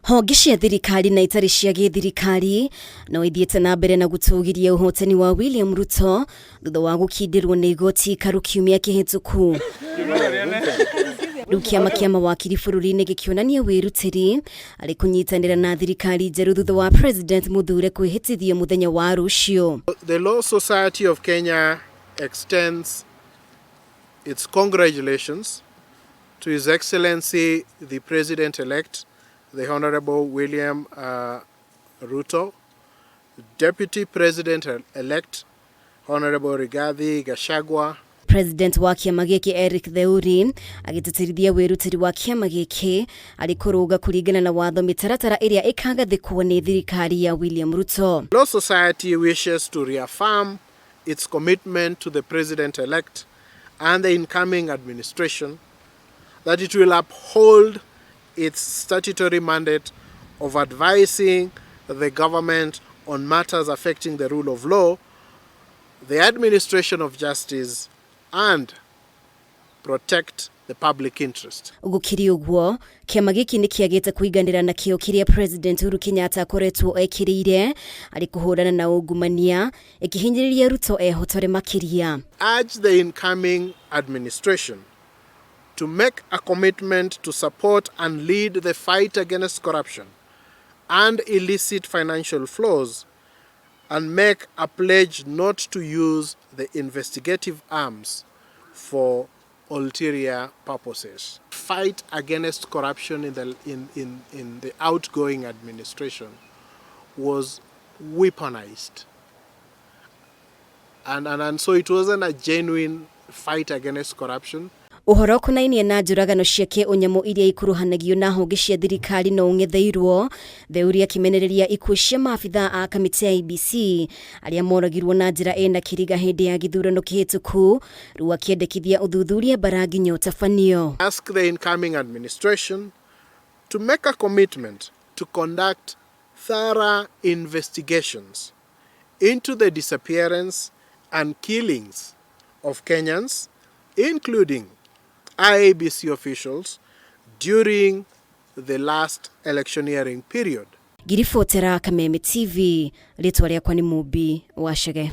Honge cia thirikari na itari cia githirikari no ithiete na mbere na gutugiria uhotani wa William Ruto thutha wa gukindirwo ni igoti karu kiumia kihituku. Kiama mawikiri bururi-ini gikionania wirutiri ari kunyitanira na thirikari njeru thutha wa President muthure kwihitithio muthenya wa ruciu. The Law Society of Kenya extends its congratulations to His Excellency the President-elect, the Honorable William Ruto, Deputy President-elect, Honorable Rigathi Gachagua. President wa Kiama giki Eric Theuri agitetirithia wirutiri wa Kiama giki ari kuruga kuringana na watho mitaratara iria ikagathikwo ni thirikari ya William Ruto. Law Society wishes to reaffirm its commitment to the President-elect and the incoming administration that it will uphold its statutory mandate of advising the government on matters affecting the rule of law, the administration of justice, and protect the public interest. Gugekirira uguo kiama giki ni kiagite kuiganira na kio kiria President Uhuru Kenyatta akoretwo ekirire ari kuhurana na ungumania ikihinyiriria Ruto ehotore makiria. Urge the incoming administration to make a commitment to support and lead the fight against corruption and illicit financial flows, and make a pledge not to use the investigative arms for ulterior purposes. Fight against corruption in the outgoing administration was weaponized, and so it wasn't a genuine fight against corruption. Uhoro kunainie na njuragano ciake unyamu iria ikuruhanagio na honge cia thirikari no ungetheirwo Theuri akimenereria ikuũ cia maabitha a kamiti ya IEBC aria moragirwo na njira ena kiriga hindi ya githurano kihituku rĩu akiendekithia uthuthuria mbara nginya ũtabanio. Ask the incoming administration to make a commitment to conduct thorough investigations into the disappearance and killings of Kenyans, including IEBC officials, during the last electioneering period. Girifotera Kameme TV, ritwa riakwa ni Mubi Wachege.